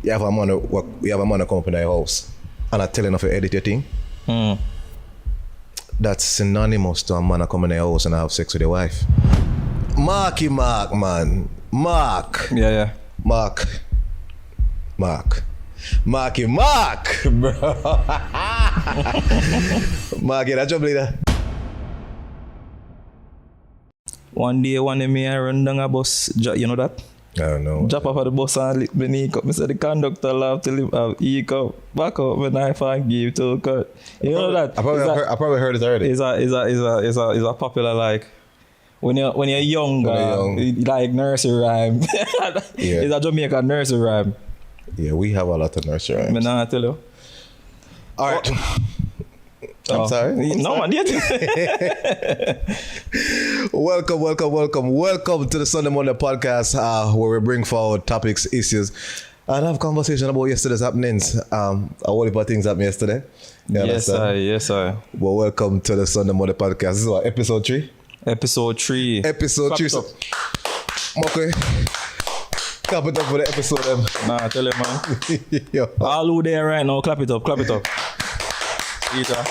you have a man come up in your house and I tell you to edit your thing. That's synonymous to a man come in your house and have sex with your wife. Marky Mark, man. Mark. Yeah. Marky Mark, bro. Mark, get that job leader. One day, me I run down a bus. You know that? I don't know. Drop off at the bus and lick my knee up. I said the conductor laughed till him he come back up when I find give to cut. You know that? I probably heard it already. It's a popular like when you're younger, like nursery rhyme. Yeah. It's a Jamaican nursery rhyme. Yeah, we have a lot of nursery rhymes. Me nah tell you. All right. I'm sorry. No, man, yet. Welcome to the Sunday Morning Podcast, where we bring forward topics, issues, and have conversation about yesterday's happenings. A whole heap of things happened yesterday. Yes, sir. Well, welcome to the Sunday Morning Podcast. This is what, episode 3? Episode 3. Okay. Clap it up for the episode, them. Nah, tell you, man. Yo. All who there right now, clap it up. Eater.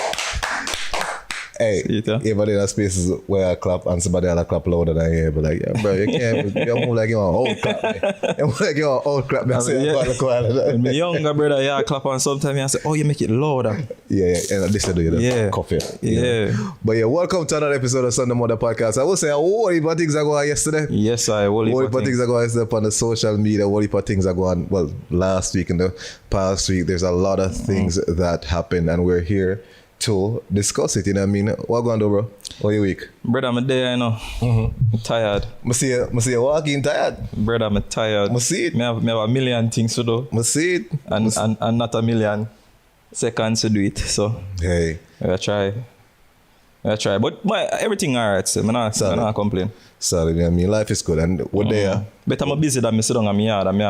Hey, even in spaces where I clap and somebody else clap louder than you, but like, yeah, bro, you can't, you move like you're on old clap, man. You move like you're on old clap, man. When me younger brother, yeah, clap and sometimes I say, oh, you make it louder. Yeah, and this I do you coffee. Yeah. But yeah, welcome to another episode of Sunday Morning Podcast. I will say, what heap of things are going on yesterday? Yes, what heap of things are going on yesterday on the social media, what heap of things are going on, well, last week and the past week, there's a lot of things that happened and we're here to discuss it, you know what I mean? What going on, bro? How you week? Brother, I'm there, you know. I'm tired. I see you walking tired. Brother, I'm tired. I see it. I have a million things to do. I see it. And not a million seconds to do it. So, hey. I try. But everything alright, so I'm not complain. Sorry, you know what I mean? Life is good. And what there? But I'm busy that I sit down in my yard and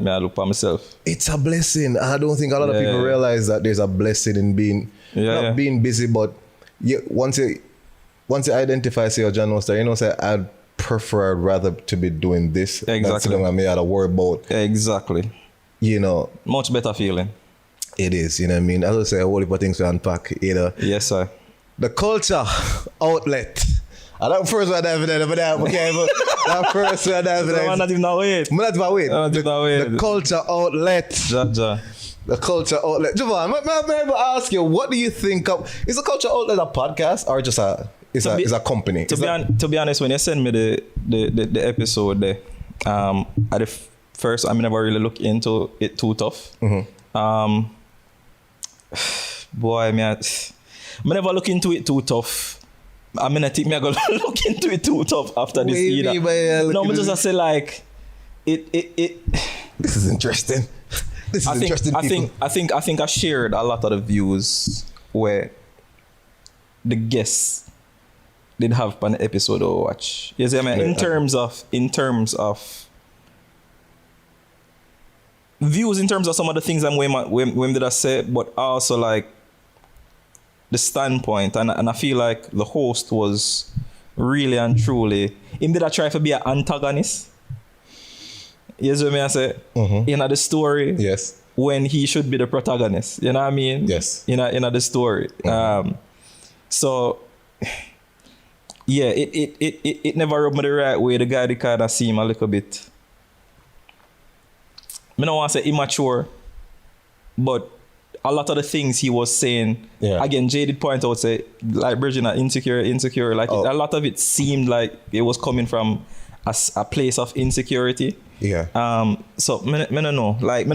I look for myself. It's a blessing. I don't think a lot of people realize that there's a blessing in being being busy, but once you identify, say, your journal star, you know, say, I'd rather to be doing this. Exactly. Than sitting on me out of worry about. Exactly. You know. Much better feeling. It is, you know what I mean? As I say, a whole heap of things to unpack, you know. Yes, sir. The Culture Outlet. I don't first one dive in there, but that first one dive in there. I'm not even wait. The Culture Outlet. Ja. The Culture Outlet. Juvon, may I ask you, what do you think of? Is the Culture Outlet a podcast or just a company? To be honest, when you send me the episode there, at the first I never really look into it too tough. Boy, I never look into it too tough. I think I'm gonna look into it too tough after this either. No, but just I say like it. This is interesting. I think I shared a lot of the views where the guests did have an episode to watch. You see, I mean, in terms of views, in terms of some of the things I'm when did I say, but also like the standpoint, and I feel like the host was really and truly him did I try to be an antagonist. You see what I say? In the story, yes, when he should be the protagonist. You know what I mean? Yes. In the story. So yeah, it never rubbed me the right way. The guy did kind of seem a little bit, I don't want to say immature, but a lot of the things he was saying, again, Jay did point out, say, like Bridging, insecure, like a lot of it seemed like it was coming from a place of insecurity. Yeah. So I don't know. Like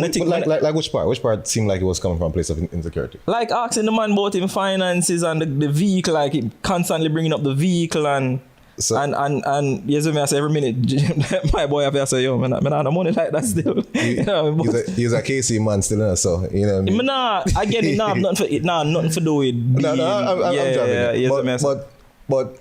which part? Which part seemed like it was coming from a place of insecurity? Like asking the man about him finances and the vehicle, like him constantly bringing up the vehicle and yes, I say every minute my boy have to say, yo, man, I have no money like that still. He's a KC man still, so you know what I mean? I get it now, nothing to do with being, I'm but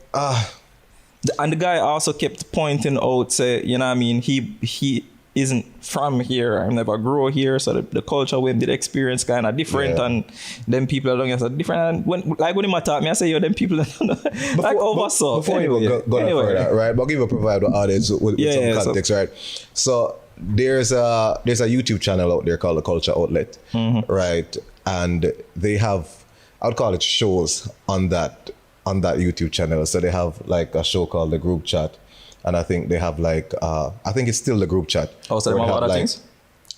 and the guy also kept pointing out, say, you know what I mean, he isn't from here, I never grew here, so the culture when did experience kind of different, and them people along us are different. And when him attack me, I say, yo, them people like oversaw. Before you go further, right? But give you provide the audience with some context, right? So there's a YouTube channel out there called the Culture Outlet, right? And they have, I would call it shows on that YouTube channel. So they have like a show called the Group Chat, and I think they have like I think it's still the Group Chat. Oh, so they have other things?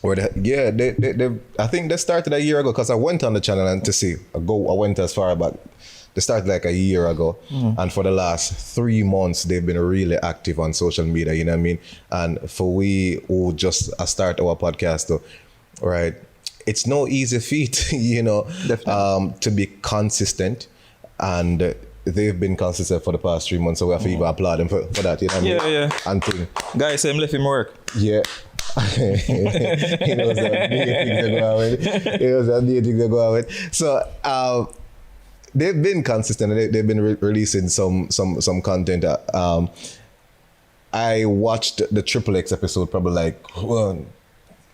Where they I think they started a year ago, because I went on the channel and I went as far back. They started like a year ago, and for the last 3 months they've been really active on social media. You know what I mean? And for we who just start our podcast, though, right? It's no easy feat, you know, to be consistent, and they've been consistent for the past 3 months. So we have to even applaud them for that. You know what I mean? Yeah. And thing. Guys, I'm left him work. Yeah. He knows that new things to go out with. So they've been consistent. They've been releasing some content. I watched the XXX episode probably like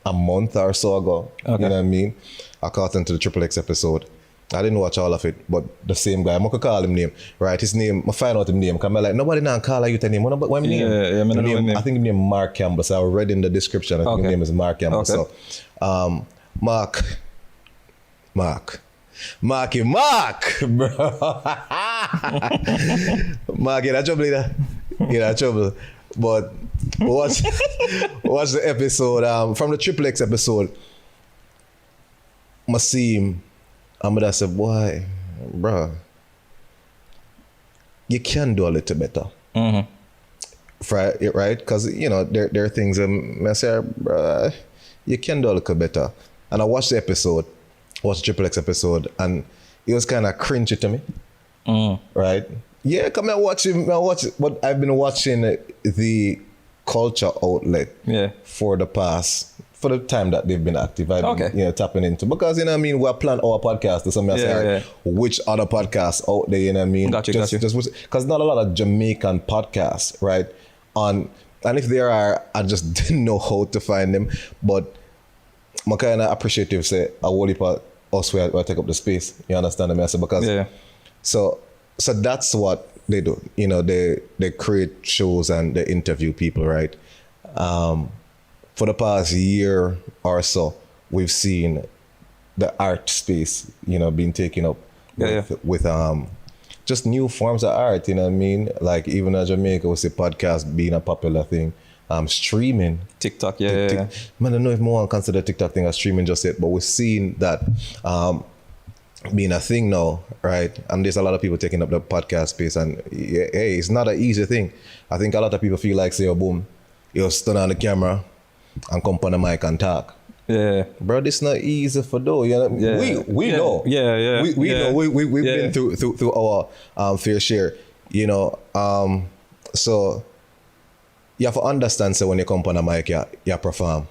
a month or so ago. Okay. You know what I mean? I caught into the XXX episode. I didn't watch all of it, but the same guy, I'm going to call him name, right? His name, I find out his name, because I'm like, nobody now call you the name. What his name? Yeah, name. I think his name Mark Campbell. So I read in the description, I think his name is Mark Campbell. Okay. So, Marky Mark, bro. Mark, get that trouble either. Get that trouble. But watch the episode, from the XXX episode, I see him, I said, boy, bro, you can do a little better. Right? Because, you know, there are things I say, bro, you can do a little better. And I watched the episode, watched the XXX episode, and it was kind of cringy to me. Right? Yeah, come and watch him. But I've been watching the Culture Outlet for the time that they've been active. I've been, tapping into, because, you know what I mean, we're planning our podcast or something. Which other podcasts out there, you know what I mean? Got you. Because not a lot of Jamaican podcasts, right? And if there are, I just didn't know how to find them. But I'm kind of appreciative, say, a whole heap of us where take up the space. You understand me? I say, because so that's what they do. You know, they create shows and they interview people, right? For the past year or so, we've seen the art space, you know, being taken up with just new forms of art. You know what I mean? Like even in Jamaica, we see podcast being a popular thing. Streaming, TikTok, Man, I don't know if more consider TikTok thing as streaming just yet, but we're seeing that being a thing now, right? And there's a lot of people taking up the podcast space, and hey, it's not an easy thing. I think a lot of people feel like, say, oh, boom, you'll stand on the camera and come on the mic and talk. Yeah, bro, this not easy for though. You know, we know. We know. We've been through our fair share. You know, so you have to understand. So when you come on the mic, you perform.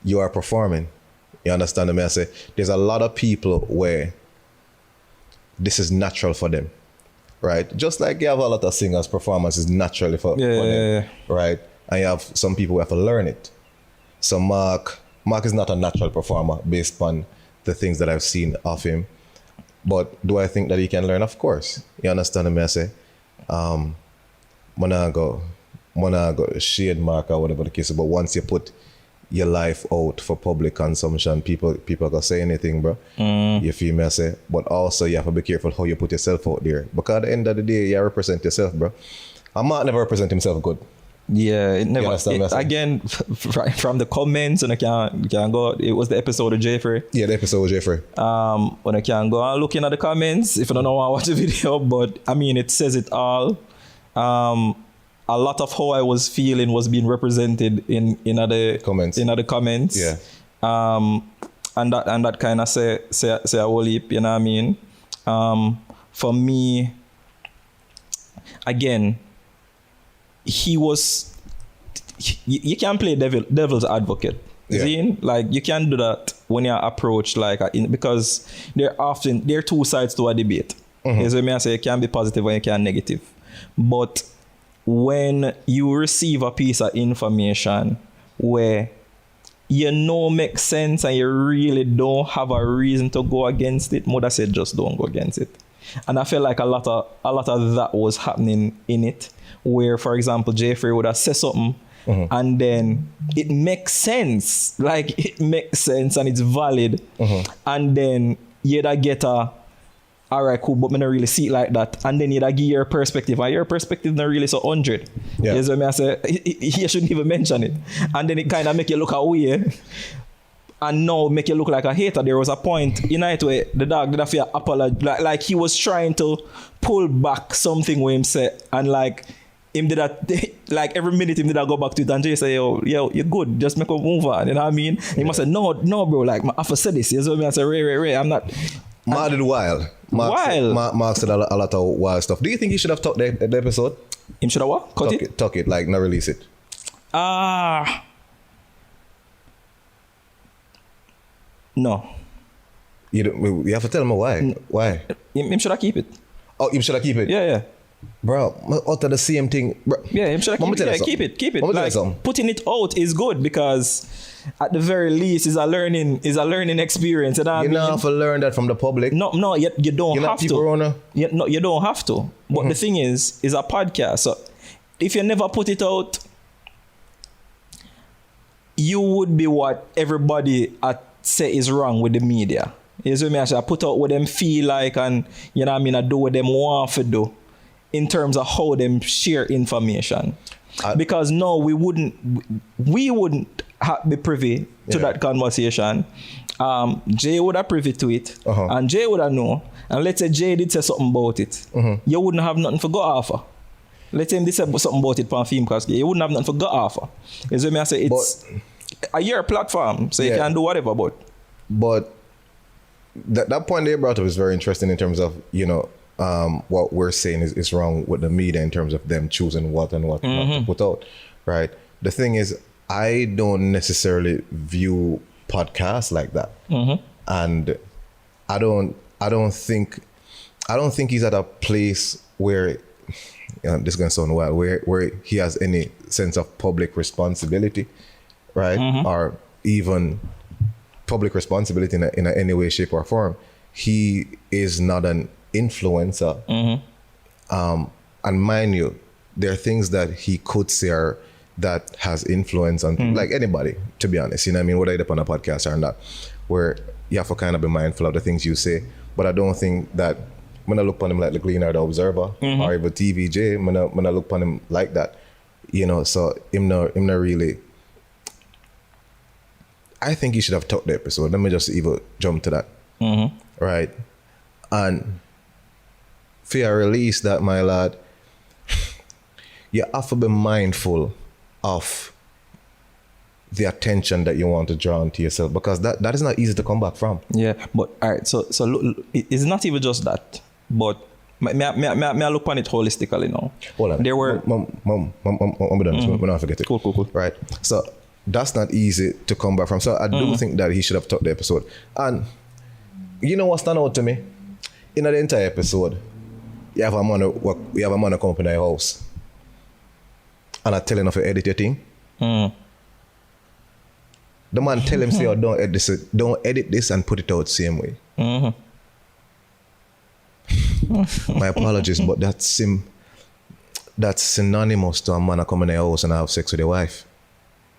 You are performing. You understand me? I say there's a lot of people where this is natural for them, right? Just like you have a lot of singers, performance is naturally for them, right? And you have some people who have to learn it. So Mark is not a natural performer based on the things that I've seen of him. But do I think that he can learn? Of course. You understand me? I say, I'm not go shade Mark or whatever the case is, but once you put your life out for public consumption, people are gonna say anything, bro. You feel me? I say, but also you have to be careful how you put yourself out there, because at the end of the day, you represent yourself, bro. Mark never represent himself good. Yeah, it never. Again, from the comments, and I can go. It was the episode of Jaii Frais. Yeah, the episode of Jaii Frais. When I can go and looking at the comments, if I don't know how to watch the video, but I mean, it says it all. A lot of how I was feeling was being represented in other comments. Yeah. And that kind of say a whole heap, you know what I mean? For me, again, you can play devil's advocate. Yeah. Like you can do that when you're approached because there are two sides to a debate. As I may say, you can be positive and you can negative. But when you receive a piece of information where you know makes sense and you really don't have a reason to go against it, mother said just don't go against it. And I feel like a lot of that was happening in it, where, for example, Jaii Frais would have said something and then it makes sense. Like it makes sense and it's valid. And then you'd get a, all right, cool, but me not really see it like that. And then you'd give your perspective, and your perspective not really so 100. Yeah. You know what I say? You shouldn't even mention it. And then it kind of make you look away. And now make you look like a hater. There was a point in night where the dog did a fear apology, like he was trying to pull back something with him said, and like him did that, like every minute him did that go back to it and Jay say, yo, you're good, just make a move on, you know what I mean? He must say, no bro, like I have to say this. You know what I mean? I say, Ray, I'm not. Mark did wild. Mark said a lot of wild stuff. Do you think he should have talked the episode? Him should have what? Cut it? Talk it, like not release it. No. You have to tell me why. Why? Him should have keep it. Oh, him should have keep it? Yeah. Bro, utter the same thing. Bro. Yeah, him should have keep it. Yeah, keep it. Like, putting it out is good because at the very least is a learning experience. You know you don't have to learn that from the public. No, you don't have to. You don't have to. But the thing is a podcast. So if you never put it out, you would be what everybody say is wrong with the media. You know what I mean? I should put out what them feel like, and you know what I mean, I do what them want to do in terms of how them share information. Because no, we wouldn't be privy to that conversation. Jay would have privy to it, and Jay would have know. And let's say Jay did say something about it, you wouldn't have nothing for go offer. Let's say him did say something about it for a film cast, you wouldn't have nothing for go offer. You know what I mean? I say it's a year platform, so you can do whatever. But that point they brought up is very interesting in terms of, you know, what we're saying is wrong with the media in terms of them choosing what and what not to put out, right? The thing is, I don't necessarily view podcasts like that, and I don't think he's at a place where, you know, this is gonna sound wild, where he has any sense of public responsibility, right? Or even public responsibility in any way, shape, or form. He is not an influencer. And mind you, there are things that he could say that has influence on like anybody, to be honest. You know what I mean? Whether it's on a podcast or not, where you have to kind of be mindful of the things you say. But I don't think that when I look upon him like the Gleaner, the Observer, or even TVJ, when I look upon him like that, you know, so him not really. I think he should have talked the episode. Let me just even jump to that. Right? And for your release that, my lad, you have to be mindful of the attention that you want to draw onto yourself, because that is not easy to come back from. Yeah, but all right, so look, it's not even just that, but may I look on it holistically now. Hold on. There were... I'm done. We're not forget it. Cool. Right. So that's not easy to come back from. So I do think that he should have talked the episode. And you know what stand out to me? In the entire episode, you have a man who come up in your house and I tell him to edit your thing. The man tell him, say, oh, don't edit this and put it out the same way. My apologies, but that's synonymous to a man come in your house and have sex with your wife.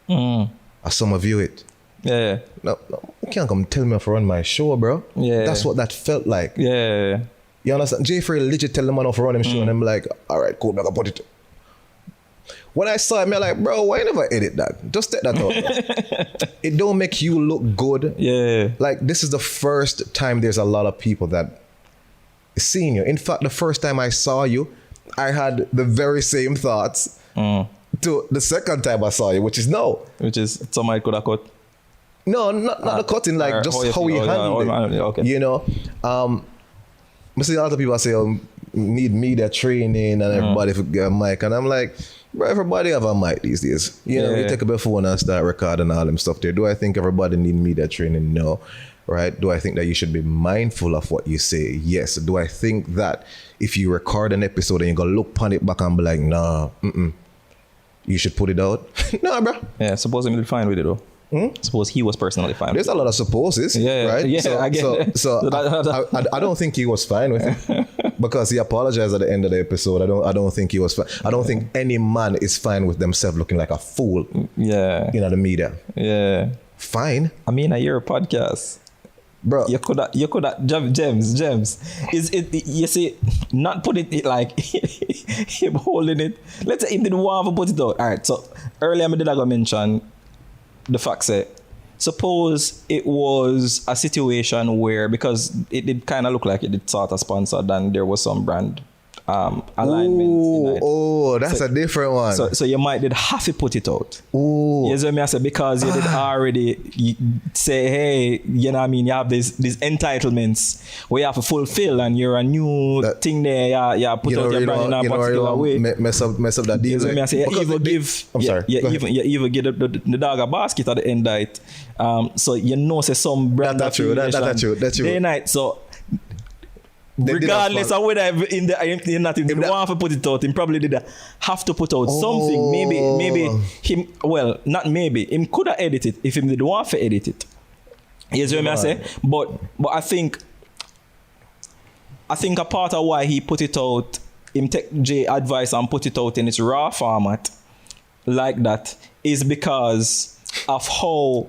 As some of you it. Yeah. No, you can't come tell me to run my show, bro. Yeah. That's what that felt like. Yeah. You understand? Jaii Frais legit tell the man to run him show and I'm like, all right, cool, I'm gonna put it. When I saw him, I'm like, bro, why you never edit that? Just take that out. It don't make you look good. Yeah. Like, this is the first time there's a lot of people that seen you. In fact, the first time I saw you, I had the very same thoughts to the second time I saw you, which is no. Which is somebody could have cut. No, not the cutting, like just how you handle it. Okay. You know, I see a lot of people say, need media training and everybody for get a mic, and I'm like, bro, everybody have a mic these days. You know, you take up a phone and start recording all them stuff there. Do I think everybody need media training? No. Right? Do I think that you should be mindful of what you say? Yes. Do I think that if you record an episode and you go look upon it back and be like, nah, you should put it out? Nah, bro. Yeah, suppose he was fine with it though. Suppose he was personally fine. There's a lot of supposes, right? Yeah, I get it. So I don't think he was fine with it. because he apologized at the end of the episode. I don't think he was fine. I don't think any man is fine with themselves looking like a fool. Yeah. In the media. Yeah. Fine. I mean, I hear a podcast. Bro. You could have gems. Is it, you see, not putting it like him holding it. Let's say he didn't want to put it out. Alright, so earlier I did mention the fact that suppose it was a situation where, because it did kind of look like it did sort of sponsored and there was some brand alignment. That's a different one. So you might did have to put it out. Ooh. You know what I say? Because you did already say, hey, you know what I mean, you have these entitlements where you have to fulfill and you're a new thing there, you put out your brand in a particular way. Mess up that deal. You know what I say? You even give the dog a basket at the end of it. So you know say some brand That's true. Day night. So regardless of whether in the want to put it out, he probably did have to put out something. Maybe him, well, not maybe, him could have edited if he didn't want to edit it. You see what I say? But I think a part of why he put it out, him take Jay advice and put it out in its raw format like that, is because of how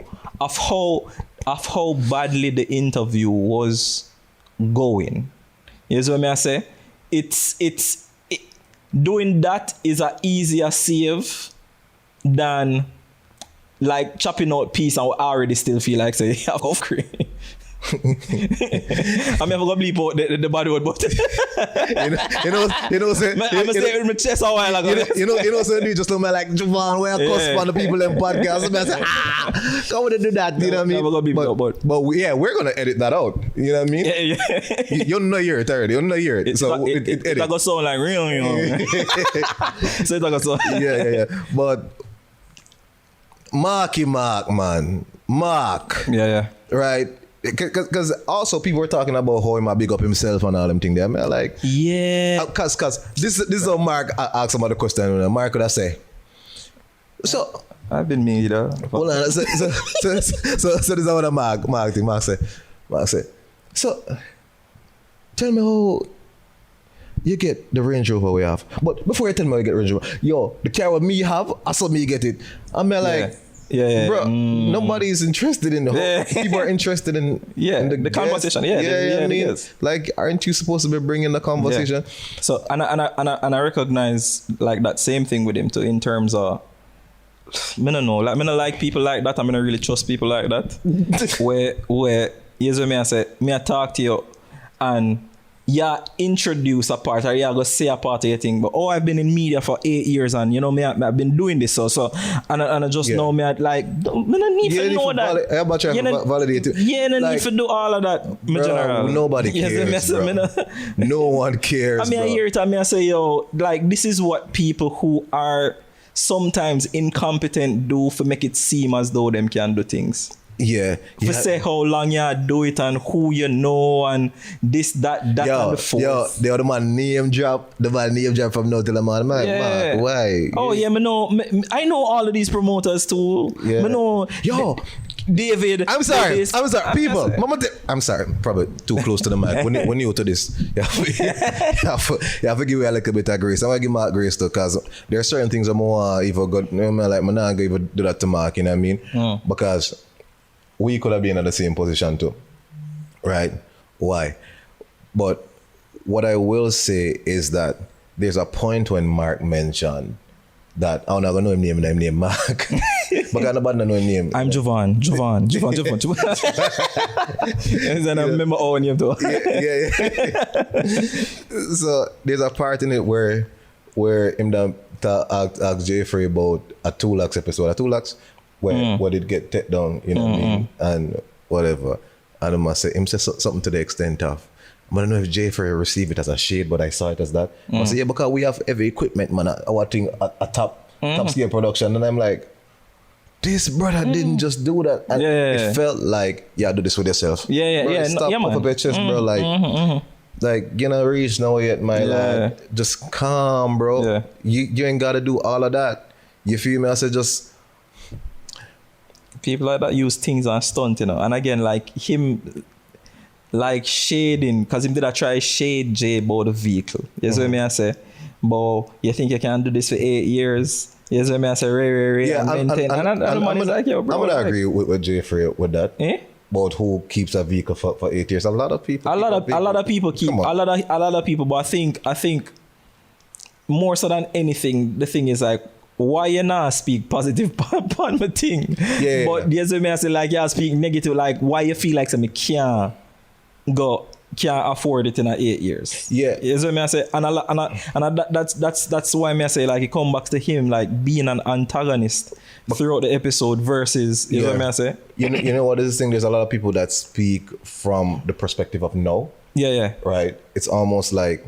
badly the interview was going. You see what I say? Doing that is an easier save than like chopping out piece and I already still feel like say I'm cream. I'm never gonna bleep out the bad word, but you know, say, I'm stay with my chest a while ago. You know, so you just look like Juvon, where I cuss on the people in podcasts. And I say, come on and do that. You know what I mean? Never gonna be but we're gonna edit that out. You know what I mean? Yeah. You don't hear it already. You don't hear it. So it gonna sound like real, you know. So it gonna sound. Yeah. But Mark, man. Yeah. Right. Because also people were talking about how he might big up himself and all them things there. I'm like, yeah. Because this is how Mark asked him the question. Mark could have say, so I've been me, though. Hold on. So this is what Mark thing. Mark say, so tell me how you get the Range Rover we have. But before you tell me how you get Range Rover, the car what me have, I saw me get it. I'm like. Yeah. Bro, nobody's interested in the whole. People are interested in the conversation. I mean, like, aren't you supposed to be bringing the conversation? Yeah. So and I recognize like that same thing with him too in terms of I don't know, like I don't like people like that. I don't really trust people like that. where here's what I say, I talk to you and introduce a part or go say a part of your thing, but I've been in media for 8 years and I've been doing this so and I just know me like I don't need to know that. How about you validate it? Yeah, no need to do all of that. Bro, nobody cares, bro. No one cares. I mean, I hear it and I say, like this is what people who are sometimes incompetent do for make it seem as though them can do things. Yeah. For say how long you do it and who you know and this, that and the force. The other man name drop from now till the man. Mark, why? Oh yeah, I know all of these promoters too. Yeah. I know. David. I'm sorry. People. I'm sorry. Probably too close to the mic. When new to this, you have to give me a little bit of grace. I'm going to give Mark grace too because there are certain things I'm more even good. Like, I'm not going to even do that to Mark, you know what I mean? Because we could have been in the same position too. Right? Why? But what I will say is that there's a point when Mark mentioned that I'm not going to know him name Mark. But I nobody know his name. I'm Juvon. And I remember all name too. Yeah. So there's a part in it where him asked Jaii Frais about a 2 lakhs episode. A 2 lakhs where it get take down, you know what I mean? And whatever. And I must say, him say something to the extent of, I don't know if Jaii Frais received it as a shade, but I saw it as that. I say, because we have heavy equipment, man, our thing a top scale production. And I'm like, this brother didn't just do that. And it felt like, do this with yourself. Bro, stop up a bit chest, bro. Like, like, you know, reach now yet, my lad. Just calm, bro. Yeah. You ain't got to do all of that. You feel me? I said, just... People like that use things and stunt, And again, like him... like shading, because him did I try shade Jay about the vehicle. You see what I say? But you think you can do this for 8 years? You see what I say? Yeah, and the man is like, yo, bro. I'm gonna like, agree with Jaii Frais with that. Eh? About who keeps a vehicle for 8 years. A lot of people. A lot of people keep Come on. a lot of people, but I think more so than anything, the thing is like, why you not speak positive upon my thing? Yeah. But yes, I say like you speak negative, like why you feel like something can't afford it in 8 years. Yeah. Yes, I say, that's why I say like it come back to him like being an antagonist throughout the episode versus you know what I say? You know what is the thing? There's a lot of people that speak from the perspective of no. Yeah. Right? It's almost like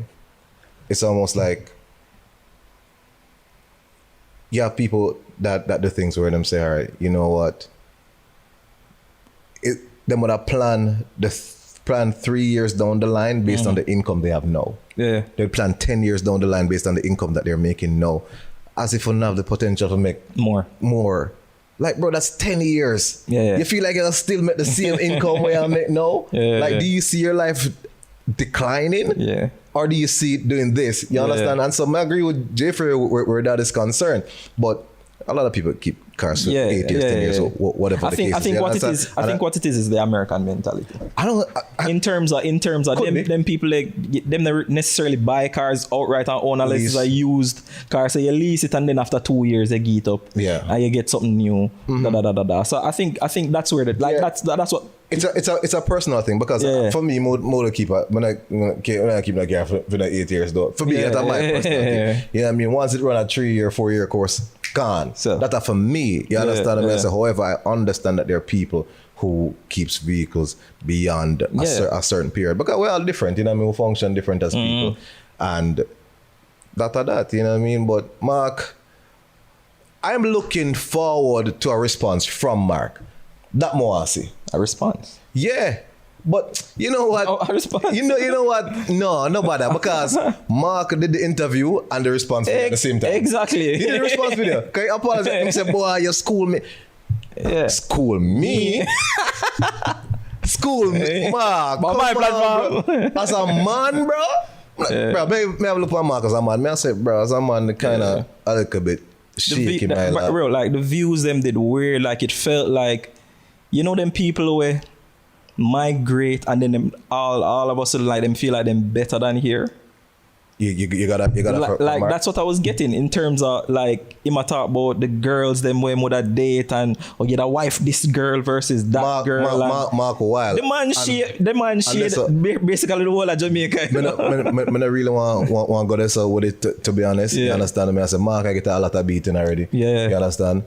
you have people that do things where them say, all right, you know what? Them would have plan 3 years down the line based on the income they have now. Yeah. They plan 10 years down the line based on the income that they're making now. As if we don't have the potential to make more. Like, bro, that's 10 years. Yeah. You feel like you'll still make the same income where I make now? Yeah. Do you see your life declining? Yeah. Or do you see it doing this? You understand? And so I agree with Jaii Frais where that is concerned. But a lot of people keep cars for 8 years, 10 years, or whatever the case is. I think what it is the American mentality. In terms of them people like them not necessarily buy cars outright and own unless it's a used car. So you lease it and then after 2 years they get it up. Yeah. And you get something new. So I think that's where that's what it's a personal thing because for me, more to keep when I keep that car for the 8 years though. For me, that's my personal thing. You know what I mean? Once it run a 3-year, 4-year course, gone. So that's for me. You understand what I mean? So, however, I understand that there are people who keeps vehicles beyond a certain period because we're all different. You know what I mean? We function different as people, and that. You know what I mean? But Mark, I'm looking forward to a response from Mark. That more I see. A response. Yeah. But you know what? A response. You know what? No, not about that. Because Mark did the interview and the response video at the same time. Exactly. He did the response video. Can you apologize? He said, boy, you school me. Yeah. School me? School me? Mark. But my platform. As a man, bro? Bro, may I look at Mark as a man? May I say, bro, as a man, kind of a little bit shaky. Bro, like the views them did weird. Like it felt like, you know them people who migrate and then them all of a sudden like them feel like them better than here. You gotta like that's what I was getting in terms of like him a talk about the girls them when would a date and or get a wife this girl versus that girl. Mark Wild. The man basically the whole of Jamaica. I don't really want to go there so with it to be honest. You understand me? I said Mark I get a lot of beating already. Yeah. You understand?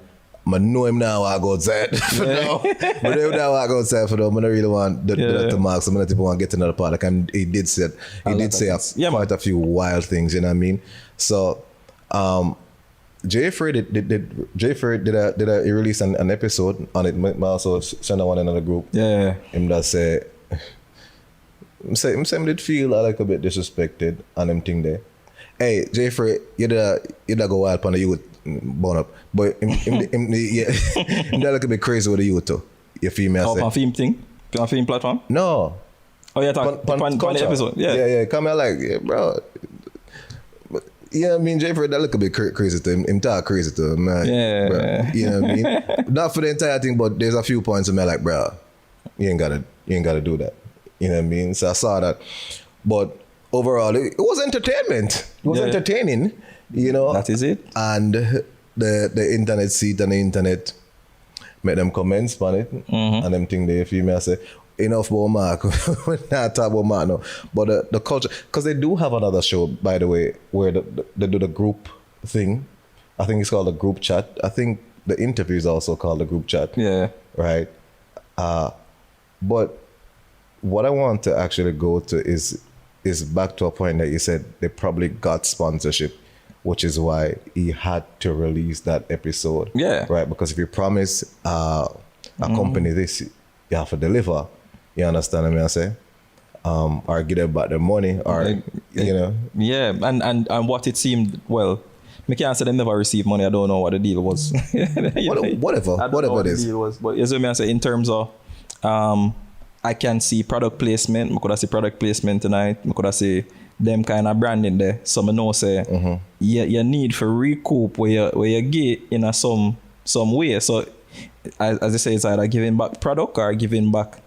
I know him now I go outside for now. But I now I go outside for now. I don't really want to Mark. So I don't want to get another part. Like he did say quite a few wild things, you know what I mean? So Jaii Frais did a release an episode on it. I also send one in another group. Yeah. Him that say him did feel like a bit disrespected on him thing there. Hey, Jaii Frais, you da go wild on the youth born up. But him that a bit crazy with the youth too. You feel me? On film thing? On film platform? No. Oh yeah, on the episode. Yeah. Come here like, bro. Yeah, I mean, Jaii Frais that look a bit crazy to him. Him talk crazy to him, man. Yeah. Bro. You know what I mean? Not for the entire thing, but there's a few points where I'm like, bro, you ain't gotta do that. You know what I mean? So I saw that. But overall, it was entertainment. It was entertaining, you know. That is it. And the internet seat and the internet make them comments on it. And them thing they feel me. I say, enough about Mark. We're not talking about Mark no. But the culture, because they do have another show, by the way, where they do the group thing. I think it's called the group chat. I think the interview is also called the group chat. Yeah. Right. But what I want to actually go to is back to a point that you said they probably got sponsorship, which is why he had to release that episode. Yeah. Right. Because if you promise a company this, you have to deliver. You understand what I say? Or get them back their money, or you know. Yeah, and what it seemed, well, I can't say they never received money. I don't know what the deal was. Whatever it is. Deal was, but as I say, in terms of, I can see product placement. I could have see product placement tonight. I could have see them kind of branding there. So I know say you need for recoup where you get in a some way. So as I say, it's either giving back product or giving back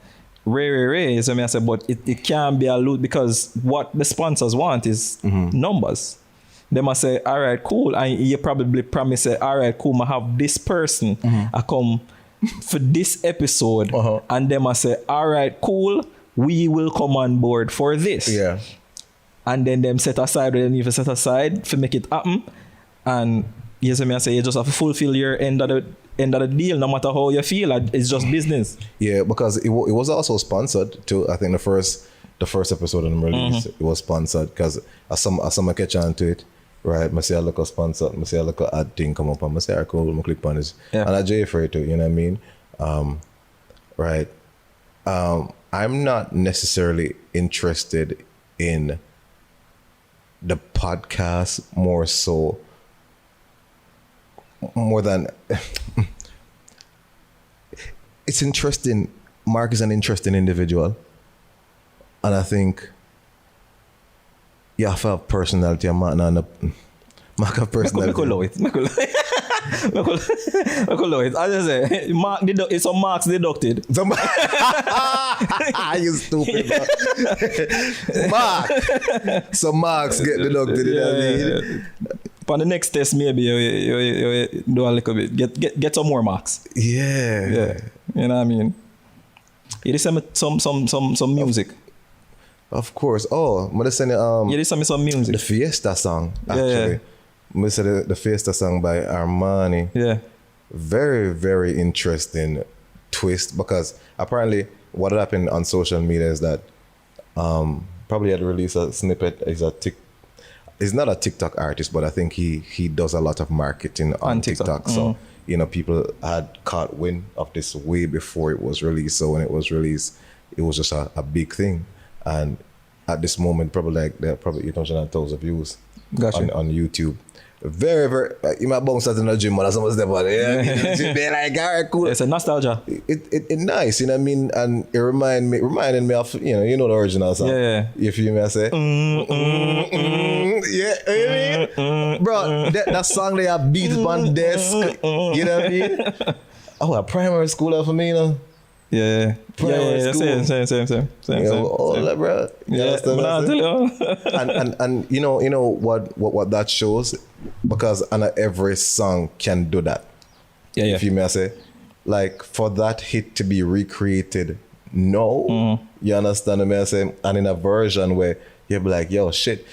Ray. So I say, but it can't be a loot because what the sponsors want is numbers. They must say, all right, cool. And you probably promise, say, all right, cool, I have this person I come for this episode. And they must say, all right, cool, we will come on board for this. Yeah. And then them set aside what they need to set aside to make it happen. And you see me, I say, you just have to fulfill your end of the deal, no matter how you feel. It's just business. Yeah, because it was also sponsored too. I think the first episode of the release, it was sponsored because as some catch on to it. Right, I see a look of sponsor, I see a look of ad thing come up, and I say, all right, cool, I click on this. Yeah. And I Jaii Frais too, you know what I mean? Right. I'm not necessarily interested in the podcast more than it's interesting. Mark is an interesting individual, and I think you have to have personality and Mark have personality. I just say, it's some marks deducted. You stupid, Mark. Some marks get deducted, you know what I mean? For the next test, maybe you do a little bit. Get some more marks. Yeah. You know what I mean? You did some music. Of course. Oh, I'm send you did send me some music. The Fiesta song, actually. I said the Fiesta song by Armanii. Yeah. Very, very interesting twist because apparently what happened on social media is that probably had released a snippet. He's not a TikTok artist, but I think he does a lot of marketing on TikTok. So, you know, people had caught wind of this way before it was released. So when it was released, it was just a big thing. And at this moment, probably there are probably 800,000 views on YouTube. Very, very. You might bounce out in the gym, but some of them, yeah, like, all right, cool. It's a nostalgia. It nice, you know what I mean? And it reminded me of, you know the original song. Yeah. You feel me? I say, yeah, you know, bro. That song they have beats on desk. You know what I mean? Oh, a primary school for me, you know. Yeah. Primary school. Same. All that, bro. Yeah, and you know what that shows, because not every song can do that. Yeah. If you may say, like for that hit to be recreated, no, you understand what I say, and in a version where you'll be like, yo, shit,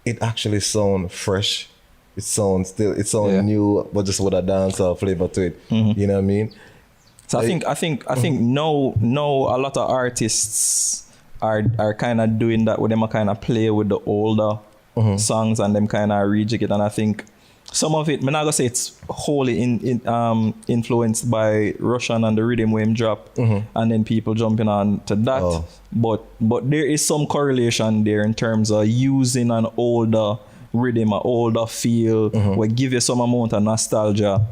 it actually sounds fresh. It sounds new, but just with a dancehall flavor to it. You know what I mean? So I think now a lot of artists are kind of doing that, where them kind of play with the older songs and them kind of rejig it. And I think some of it, I'm not gonna say it's wholly influenced by Russian and the rhythm where him drop, and then people jumping on to that. But there is some correlation there in terms of using an older rhythm, an older feel, will give you some amount of nostalgia.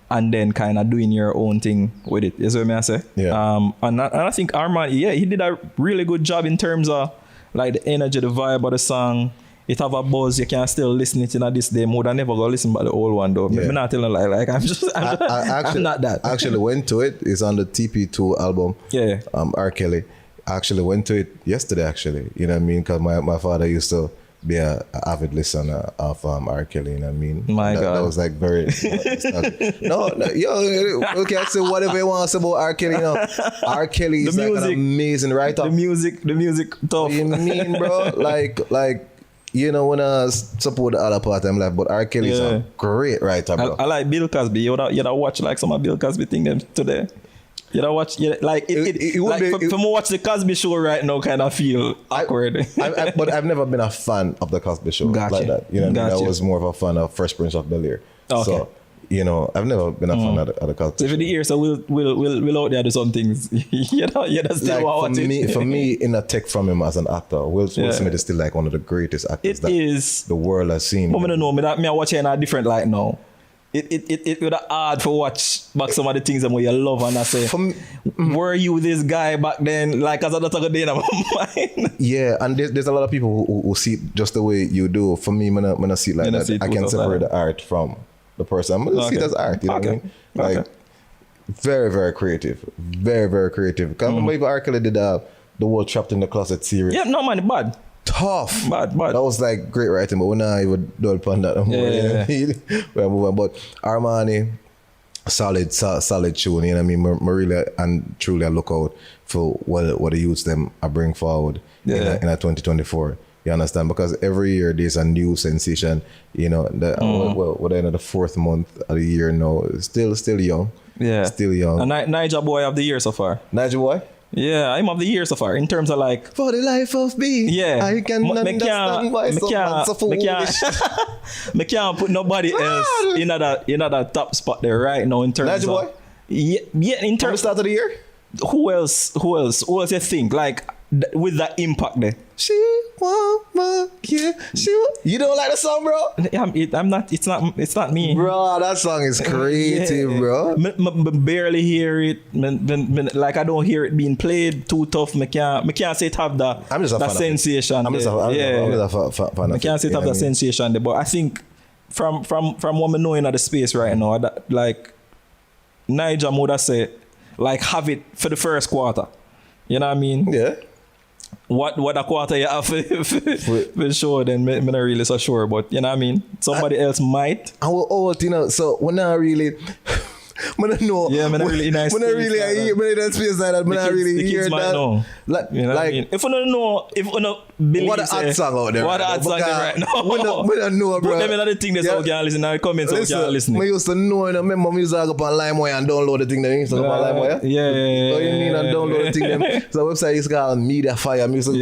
And then kind of doing your own thing with it. You see what I say? Yeah. And I think Armanii, he did a really good job in terms of like the energy, the vibe of the song. It have a buzz. You can still listen it in this day mode. I never go listen to the old one though. I'm not telling like I'm not that. I actually went to it. It's on the TP2 album. Yeah. R. Kelly. I actually went to it yesterday actually. You know what I mean? Because my father used to be an avid listener of R. Kelly, you know what I mean? God. That was like very no, yo, okay, I say whatever you want to say about R. Kelly, you know. R. Kelly is like an amazing writer. The music tough. What you mean, bro? like you know, when I support the other part, I'm like, but R. Kelly is a great writer, bro. I like Bill Cosby. You would watch like some of Bill Cosby thing them today. You know, watch like it like for me watch the Cosby Show right now kind of feel awkward. But I've never been a fan of the Cosby Show like that. You know, I was more of a fan of Fresh Prince of Bel-Air. Okay. So, you know, I've never been a fan of the Cosby Show. So for the year, so we'll out there do some things. you know, that's still like for me, in a take from him as an actor, Will Smith is still like one of the greatest actors the world has seen. But I don't know, I watch it in a different light now. it would have hard to watch back some of the things that you love and I say, were you this guy back then? Like, as I don't talk a day in my mind. Yeah, and there's a lot of people who see it just the way you do. For me, when I see it like that, I can separate the art from the person. I'm going to see it as art, you know what I mean? Like, very, very creative. Very, very creative. Because I remember even R. Kelly did the whole Trapped in the Closet series. Yeah, no man, bad. Tough. Bad. That was like great writing, but we're not even done upon that. We're moving. But Armanii, solid tune, you know what I mean? I really and truly I look out for what the youths them I bring forward in a 2024. You understand? Because every year there's a new sensation, you know, we're in the 4th month of the year now. Still young. Yeah. Still young. And Niger boy of the year so far. Niger boy? Yeah, I'm of the year so far in terms of like for the life of me. Yeah, I can understand why someone's so foolish. I can't put nobody else in that top spot there right now in terms Niger boy? Yeah, in terms start of the year. Who else you think like with that impact there? She want more, yeah. You don't like the song, bro? I'm not. It's not me, bro. That song is creative, bro. I barely hear it. Like I don't hear it being played too tough. I can't say it have that sensation. I'm just a fan. I can't say it have that sensation there, but I think from what I know in the space right now, like Niger would have said like have it for the first quarter. You know what I mean? Yeah. What a quarter you have for sure, then I'm not really so sure, but you know what I mean? Somebody else might. I will old, you know, so when I really I know. Yeah, I'm not really nice. When I really hear that space like that, when I really hear that. Know. Like, you know like, I mean? If you don't know, if you don't believe, what a hot song out there. What a hot song right now. We don't know, bro. But them another thing that's how you can listen. Now comments how you can listen. I used to know, you know, remember we used to go up on LimeWire and download the thing. Then used to go on LimeWire. Yeah. So you mean and download the thing. Them. So the website used to call Media Fire. I used to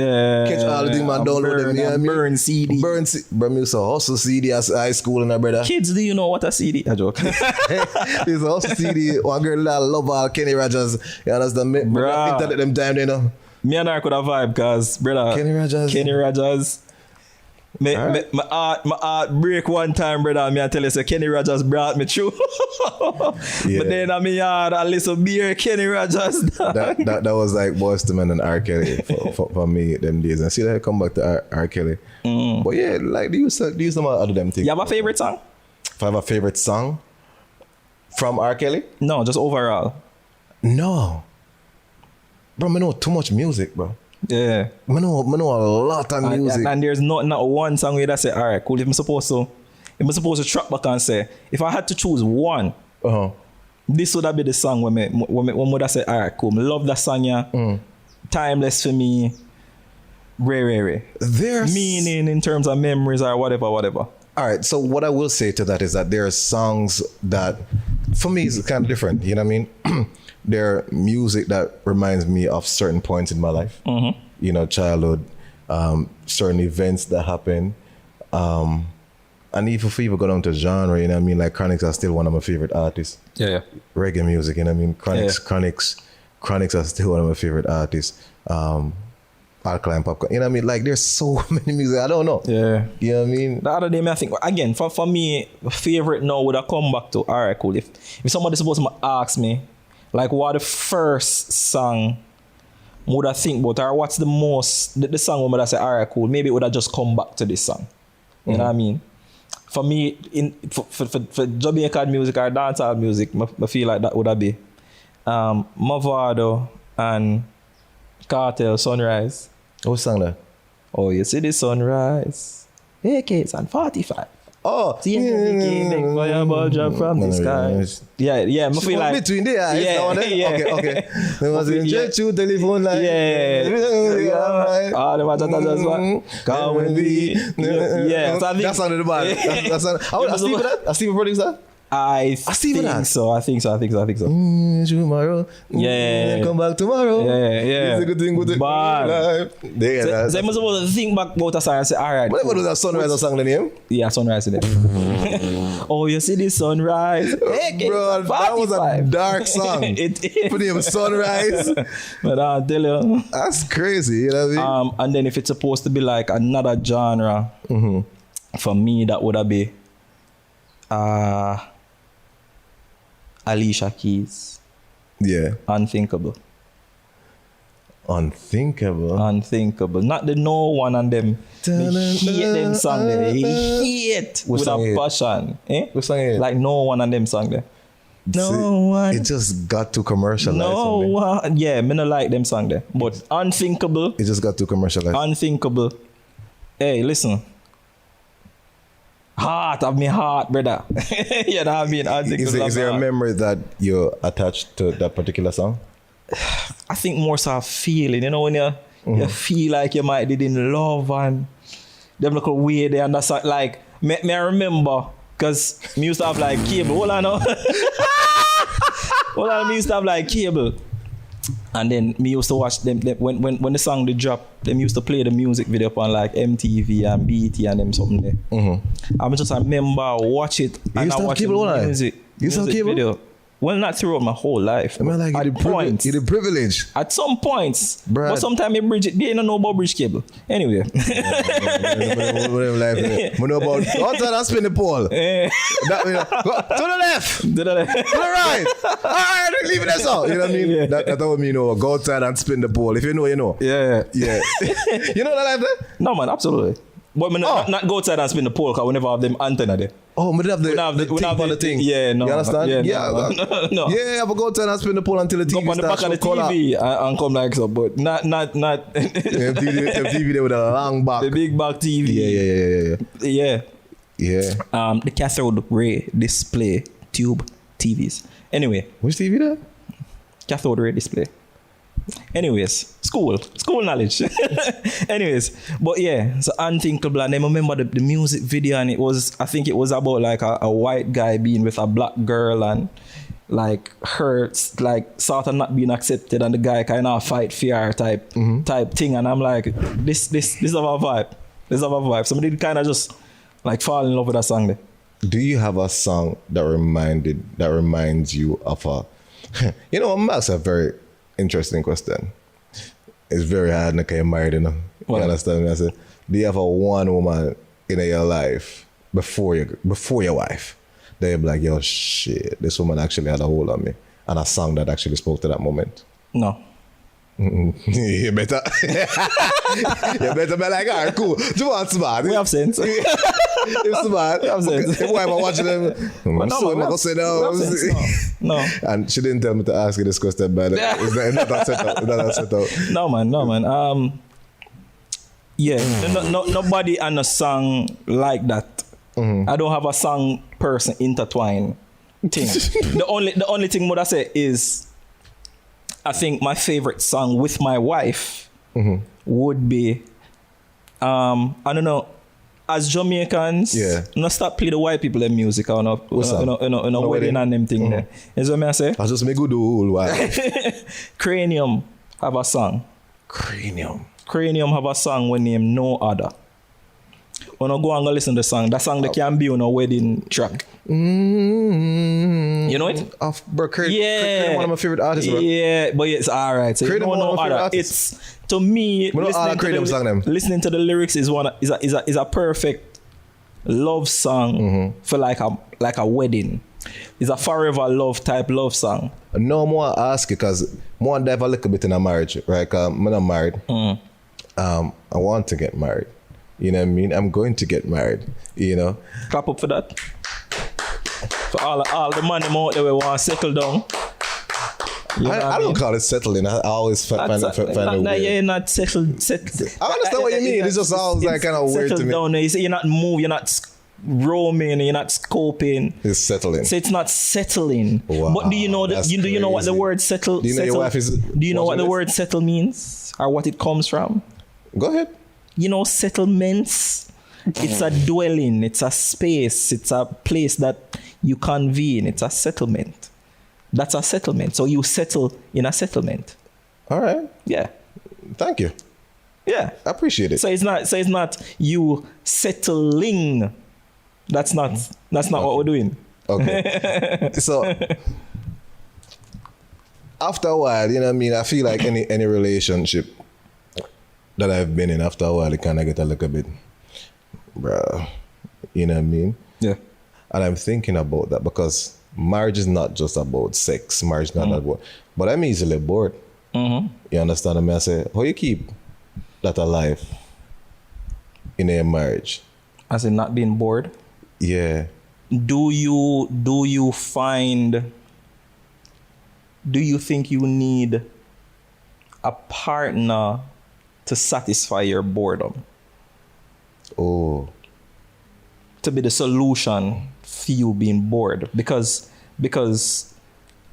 catch all the thing and download them. You know what I mean? Burn CD. Bro, I used to hustle CD as high school and brother. Kids, do you know what a CD? A joke. It's a hustle CD. One girl that love all Kenny Rogers. You understand me? Bro. Internet them time, you know. Me and I could have vibe because, brother, Kenny Rogers. My heart break one time, brother. Me I tell you, so Kenny Rogers brought me through. Yeah. But then I mean, a little beer, Kenny Rogers. that was like Boyz II Men and R. Kelly for me them days. And see that I come back to R. Kelly. But yeah, like do you some other them things? You have a favorite song? If I have a favorite song from R. Kelly? No, just overall. No. Bro, I know too much music, bro. Yeah. I know a lot of music. And there's not one song where I say, all right, cool. If I'm supposed to track back and say, if I had to choose one, this would have been the song when would I say, all right, cool. I love that song, yeah. Timeless for me. Rare. There's meaning in terms of memories or whatever. All right, so what I will say to that is that there are songs that, for me, is kind of different. You know what I mean? There music that reminds me of certain points in my life. You know, childhood, certain events that happen. And if you go down to genre, you know what I mean? Like Chronix are still one of my favorite artists. Yeah. Reggae music, you know what I mean? Chronix are still one of my favorite artists. Alkaline Popcorn, you know what I mean? Like there's so many music, I don't know. Yeah. You know what I mean? The other day, I think, again, for me, favorite now would have come back to, all right, cool. If somebody's supposed to ask me, like what the first song would I think about, or what's the most, the song would I say, all right, cool, maybe it would have just come back to this song. You know what I mean? For me, for Jamaican music or dancehall music, I feel like that would have be Mavado and Cartel, Sunrise. What song that? Oh, you see the sunrise. AKs and 45. Oh, see the fireball drop from the sky. Yeah, I feel like between the eyes. Okay. There was a church telephone line. Oh, the matter just one. Come with me. Yeah, that sounded the bad. I see the producer. I think so. Tomorrow. Yeah. Come back tomorrow. Yeah. It's a good thing with the life. So I'm supposed to think back about a song and say, all right. Whatever was that Sunrise or song the name? Yeah, Sunrise in it. Oh, you see the sunrise? Hey, bro, that was a dark song. It is. Put him Sunrise. But I'll tell you. That's crazy, you know what I mean? And then if it's supposed to be like another genre, for me that would have be Alicia Keys. Yeah. Unthinkable. Unthinkable. Not the No One and them. Me hate them song there. Hate with a passion. What song is it? Like No One and them song there. No one. It just got too commercialized. No one. Yeah, me not like them song there. But Unthinkable. It just got too commercialized. Unthinkable. Hey, listen. Heart of me heart, brother. You know what I mean? Unthinkable. Is there a memory that you're attached to that particular song? I think more so a feeling, you know, when you feel like you might be in love and them look way there and that's like, me I remember, because me used to have like cable, hold on now. Hold on, me used to have like cable. And then me used to watch them when the song they drop, them used to play the music video on like MTV and BT and them something there. I just remember watch it and I watch the music video. Well, not throughout my whole life. I mean, like at points. You're the privilege. At some points. Brad. But sometimes they don't know about bridge cable. Anyway. We know about one time I spin the pole. To the left. To the right. All right, leave it as all. You know what I mean? Yeah. That's what I mean. Go outside and spin the pole. If you know, you know. Yeah. You know that life there? No, man, absolutely. But not go outside and spin the pole because we never have them antenna there. Oh, we have the thing. Yeah, no. You understand? No. Yeah, I will go outside and spin the pole until the TV go on the back of the TV and come like so, but not. TV there with a long back. The big back TV. Yeah. The cathode ray display tube TVs. Anyway. Which TV there? Cathode ray display. Anyways, school knowledge. Anyways, but yeah, so Unthinkable. And I remember the music video, and I think it was about like a white guy being with a black girl and like hurts, like sort of not being accepted, and the guy kind of fight fear type thing. And I'm like, this is our vibe. This is our vibe. Somebody kind of just like fall in love with that song there. Do you have a song that reminds you of a? You know, that's a very interesting question. It's very hard to get married, you know. You understand me? I said, do you have a one woman in your life before your wife that you're like, yo, shit, this woman actually had a hold on me, and a song that actually spoke to that moment? No. You better be like, all right, cool. Juvon smart. We have sense. It's smart. We have sense. If wife watching them, I'm gonna say no. No. And she didn't tell me to ask you this question, but it's not that set up. No man. Yeah. Nobody on a song like that. I don't have a song person intertwine thing. The only thing what I say is, I think my favorite song with my wife would be, I don't know, as Jamaicans, not stop play the white people in music or no wedding and them thing there. Is what I say? I just make good whole while. Cranium have a song. Cranium have a song when named No Other. When I go and go listen to the song, that song that can be on a wedding track. You know it? Cranium, one of my favorite artists, bro. Yeah, but it's alright. So Cranium, No Other. It's, to me, listening to the lyrics is a perfect love song for like a wedding. It's a forever love song. No more ask you because more dive a little bit in a marriage, right? I'm not married. I want to get married. You know what I mean? I'm going to get married. You know. Clap up for that. For all the man out there we want to settle down. I don't call it settling. I always find a way. Yeah, you're not settled. I understand what you mean. It's just always like kind of weird to me. Down there. You're not moving. You're not roaming. You're not scoping. It's settling. So it's not settling. Wow, but do you know that? Do you know what the word settle? Do you know your wife is? Do you know what the word settle means or what it comes from? Go ahead. You know, settlements. It's a dwelling. It's a space. It's a place that you convene. It's a settlement. That's a settlement. So you settle in a settlement. All right. Yeah. Thank you. Yeah. I appreciate it. So it's not you settling. That's not what we're doing. Okay. So after a while, you know what I mean? I feel like any relationship that I've been in, after a while, it kind of get a little bit, bruh, you know what I mean? Yeah. And I'm thinking about that because marriage is not just about sex. Marriage is not about, but I'm easily bored. You understand me? I say, how you keep that alive in a marriage? As in not being bored? Yeah. Do you think you need a partner to satisfy your boredom? Oh. To be the solution for you being bored? Because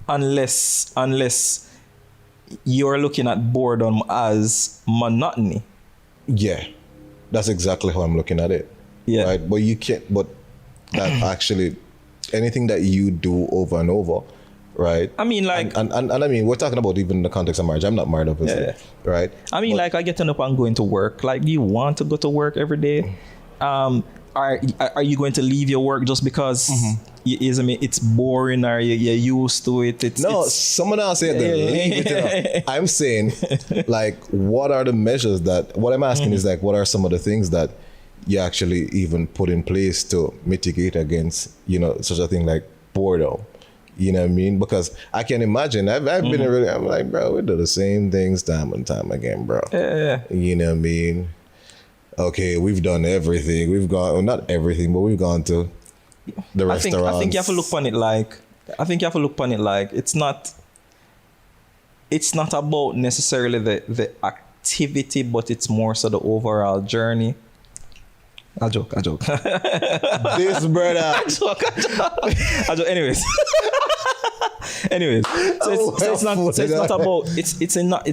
unless you're looking at boredom as monotony. Yeah. That's exactly how I'm looking at it. Yeah. Right? But you can't, but that actually, anything that you do over and over, right? I mean, like... And I mean, we're talking about even in the context of marriage. I'm not married, obviously. Yeah. Right? I mean, like, I getting up and going to work. Like, do you want to go to work every day? Are you going to leave your work just because it's boring or you're used to it? Someone else said leave it. I'm saying, like, what are the measures that... What I'm asking is, like, what are some of the things that you actually even put in place to mitigate against, such a thing like boredom? You know what I mean? Because I can imagine, I've been I'm like, bro, we do the same things time and time again, bro. Yeah. You know what I mean? Okay, we've done everything. We've gone, well, not everything, but we've gone to the restaurants. I think you have to look upon it like, it's not about necessarily the activity, but it's more so the overall journey. I joke. This brother. I joke. Anyways. So it's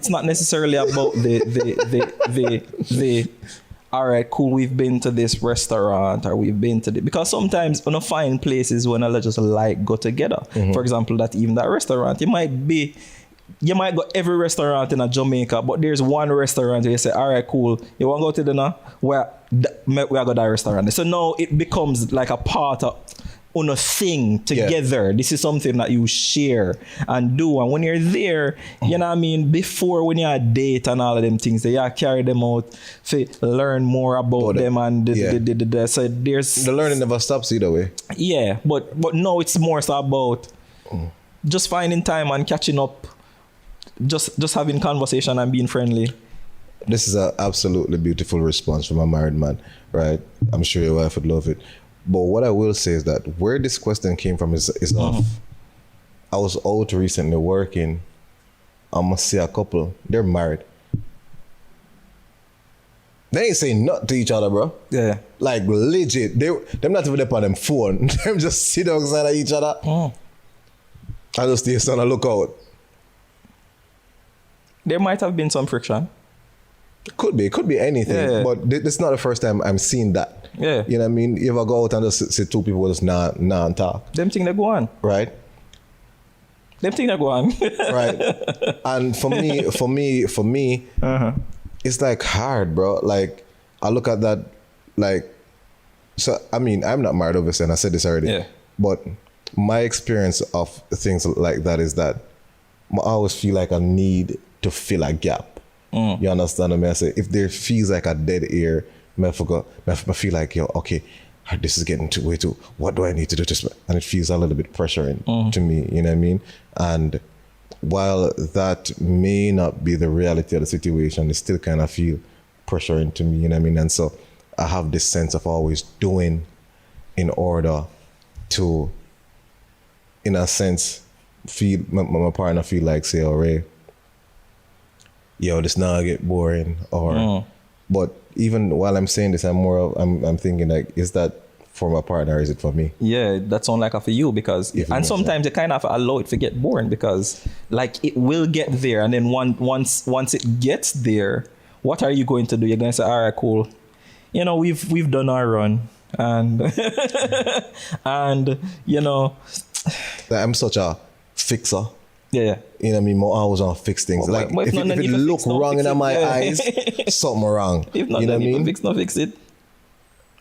not necessarily about the all right, cool, we've been to this restaurant or we've been to because sometimes when I find places when I just like go together. For example, that restaurant, you might go every restaurant in Jamaica, but there's one restaurant where you say, all right, cool, you want to go to dinner? We go to that restaurant. So now it becomes like a part of a thing together. Yeah. This is something that you share and do. And when you're there, you know what I mean, before when you're a date and all of them things, you carry them out to learn more about them. And so there's... The learning never stops either way. Yeah, but no, it's more so about just finding time and catching up, just having conversation and being friendly. This is an absolutely beautiful response from a married man, right? I'm sure your wife would love it. But what I will say is that where this question came from is off. I was out recently working. I must see a couple. They're married. They ain't saying nothing to each other, bro. Yeah. Like legit. Them not even up on them phone. Them just sit outside of each other. I just stay on a lookout. There might have been some friction. Could be anything. Yeah. But this is not the first time I'm seeing that. Yeah. You know what I mean? You ever go out and just see two people just not talk? Them thing they go on. Right? Them thing they go on. Right. And for me, it's like hard, bro. Like I look at that, like, so I mean, I'm not married, obviously, and I said this already. Yeah. But my experience of things like that is that I always feel like I need to fill a gap. You understand what I mean? I say if there feels like a dead air, I feel like, okay, this is getting way too, what do I need to do? And it feels a little bit pressuring to me, you know what I mean? And while that may not be the reality of the situation, it still kind of feel pressuring to me, you know what I mean? And so I have this sense of always doing in order to, in a sense, feel, my partner feel like, say, all right, this now get boring, or, but even while I'm saying this, I'm thinking like, is that for my partner or is it for me? Yeah, that sounds like a for you because, and sometimes you kind of allow it to get boring because like it will get there. And then once it gets there, what are you going to do? You're going to say, all right, cool. We've done our run and, and I'm such a fixer. Yeah. You know what I mean? I always want to fix things. Like if it look wrong in my eyes, something wrong. If not, you know then what I mean? Fix it.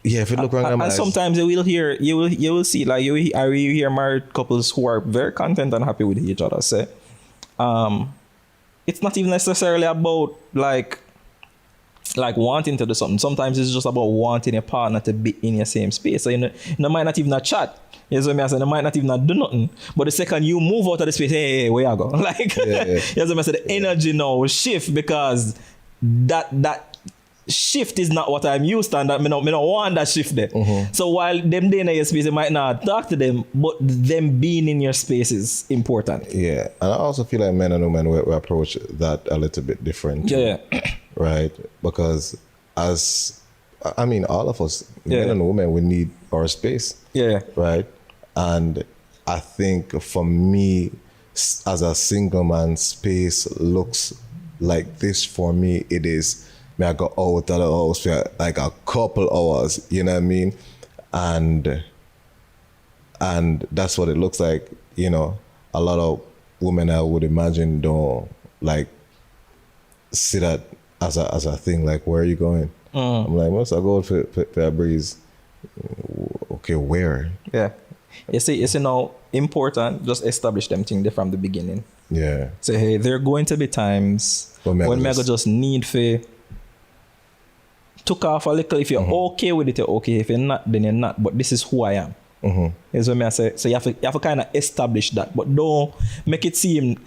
Yeah, if it look wrong in my eyes. And sometimes you will see like you hear married couples who are very content and happy with each other say, it's not even necessarily about like like wanting to do something. Sometimes it's just about wanting your partner to be in your same space. So you might not even not chat. You know what I say? They might not even not do nothing. But the second you move out of the space, hey, where you go? Like, you know what I say? The energy now will shift because that shift is not what I'm used to, and that me don't want that shift there. So while them being in your space, you might not talk to them, but them being in your space is important. Yeah, and I also feel like men and women we approach that a little bit different. Yeah. Right? Because all of us, men and women, we need our space. Yeah. Right? And I think for me, as a single man, space looks like this for me. It is, I go out of the house for like a couple hours, you know what I mean? And that's what it looks like, you know. A lot of women, I would imagine, don't like see that as a thing, like, where are you going? I'm like, once I go for a breeze, okay, where? Yeah. You see now, important, just establish them things from the beginning. Yeah. Say, hey, there are going to be times when I just need to took off a little. If you're okay with it, you're okay. If you're not, then you're not. But this is who I am. Is what I say. So you have to kind of establish that, but don't make it seem.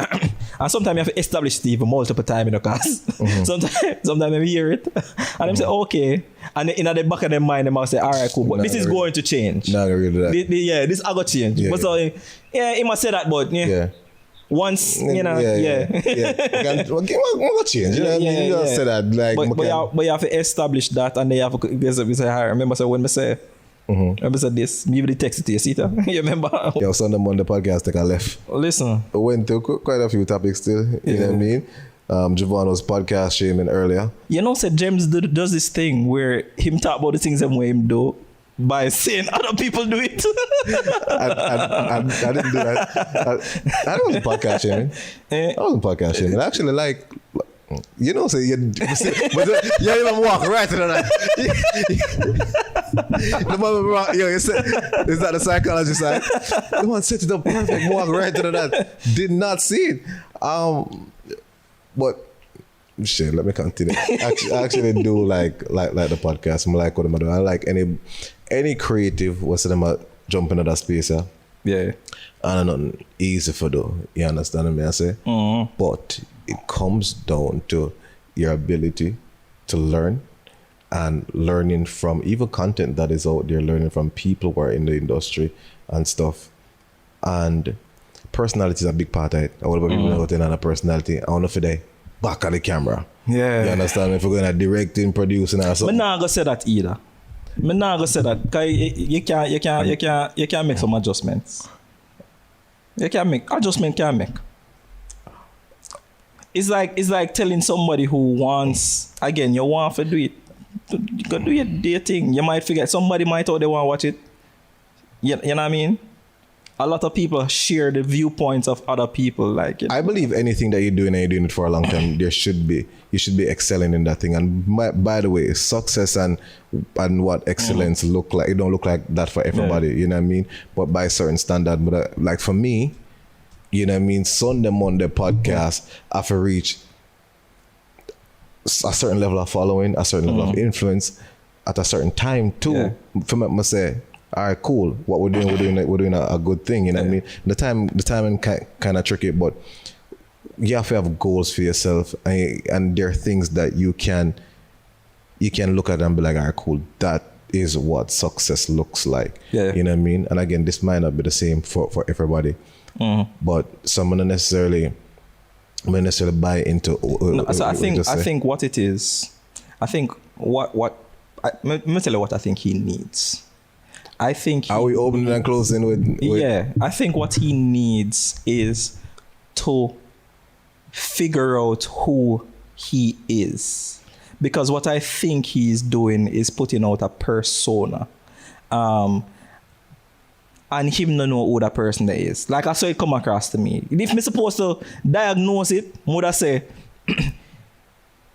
And sometimes you have to establish it even multiple times in the class. Sometimes you hear it, and them say okay, and in the back of their mind they might say, all right, cool, but this is going to change. Not really that. This is going to change. Yeah. But so he must say that, but once, you know, We'll change. You know, you don't say that, like, but you have to establish that, and then you have to say, I remember so when I say. Remember said this, me the text to you, see that? You remember? Yo, Sunday Monday podcast, take a left. Listen. We went through quite a few topics still, you know what I mean? Juvon was podcast shaming earlier. You know, said James does this thing where him talk about the things that him do by saying other people do it. I didn't do that. I wasn't podcast shaming. I wasn't podcast shaming. I actually like, you know, say but you even walk right to that. The moment, yo, is that the psychology side? The one set it up perfect, walk right to that. Did not see it. But shit, let me continue. I actually do like the podcast. I like what I'm doing. I like any creative. What's them jump into that space? Yeah. And nothing easy for do. You understand me? I say, but it comes down to your ability to learn. And learning from even content that is out there, learning from people who are in the industry and stuff. And personality is a big part of it. I want to be out in on a personality. I want to feel the back of the camera. Yeah. You understand? If we're going to directing, producing or something. I'm not going to say that either. I'm not going to say that. Because you can make some adjustments. You can make adjustment. It's like telling somebody who wants, again, you want to do it. You can do your thing. You might forget. Somebody might thought they want to watch it. You know what I mean? A lot of people share the viewpoints of other people. Like, you know? I believe anything that you're doing and you're doing it for a long time, you should be excelling in that thing. And by the way, success and what excellence look like, it don't look like that for everybody. You know what I mean? But by a certain standard, but like for me, you know what I mean? Sunday, Monday podcast, I have to reach a certain level of following, a certain level of influence at a certain time too. For me, I say, all right, cool. What we're doing a good thing. You know what I mean? The timing kind of tricky, but you have to have goals for yourself, and there are things that you can look at and be like, all right, cool. That is what success looks like. Yeah. You know what I mean? And again, this might not be the same for everybody, but some don't necessarily buy into. So I think what it is, I think let me tell you what I think he needs. I think are we opening and closing with? Yeah, I think what he needs is to figure out who he is, because what I think he's doing is putting out a persona, and him don't know who that person that is. Like I saw it come across to me. If me supposed to diagnose it, would I say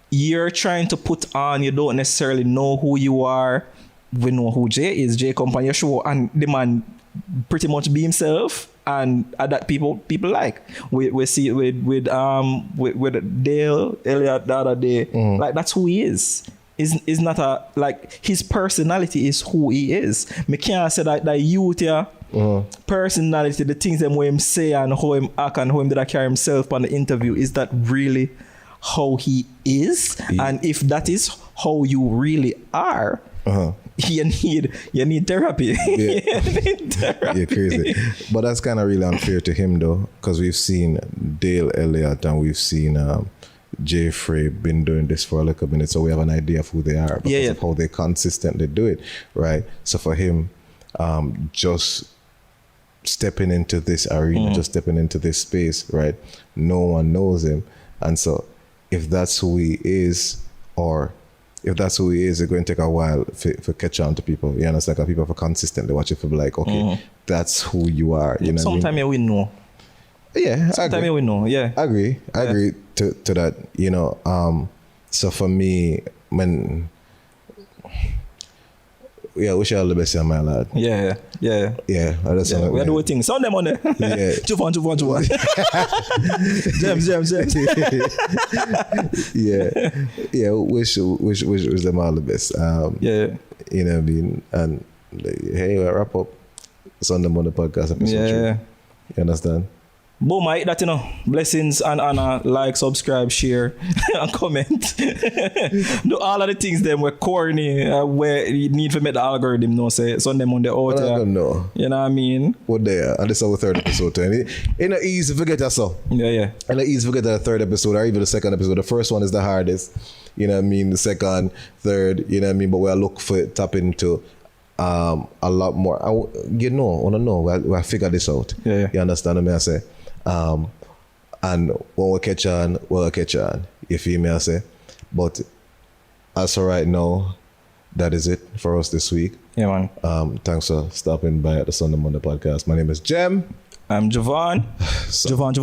you're trying to put on, you don't necessarily know who you are. We know who Jay is. Jay come on your show and the man pretty much be himself. and that people like. We see it with Dale Elliott the other day. Like that's who he is. Is not a like his personality is who he is. Me can't say that youth here personality, the things them him say and how him act and how him did I carry himself on the interview, is that really how he is? And if that is how you really are, you need therapy. Yeah. You need therapy. You're crazy. But that's kind of really unfair to him though, because we've seen Dale Elliott and we've seen Jaii Frais been doing this for a little minute, so we have an idea of who they are because of how they consistently do it, right? So for him, just stepping into this arena, just stepping into this space, right? No one knows him, and so if that's who he is, or if that's who he is, it's going to take a while for catch on to people. You understand? Like people for consistently watch it, for be like, okay, that's who you are. You know. Sometimes we know. Yeah, sometimes we know. Yeah, I agree to that. You know, so for me, when wish you all the best, my lad. Yeah. I just we are doing things. Sound them on there. Yeah. Juvon. Jehm. Yeah. Wish them all the best. You know what I mean. And hey, we wrap up Sunday morning podcast episode 3. You understand? Boom, I hit that, you know. Blessings and honor, like, subscribe, share, and comment. Do all of the things them were corny, where you need to make the algorithm know, say, Sunday, Monday, out. I don't know. You know what I mean? What there? And this is our third episode. It's not easy to forget yourself. Yeah. And it's easy to forget the third episode or even the second episode. The first one is the hardest. You know what I mean? The second, third, you know what I mean? But we'll look for tap into a lot more. I want to know. We'll figure this out. Yeah. You understand what I say? And when we catch on, we'll catch on. You feel me, I say? But as for right now, that is it for us this week. Yeah, man. Thanks for stopping by at the Sunday Monday podcast. My name is Jehm. I'm Juvon. Juvon.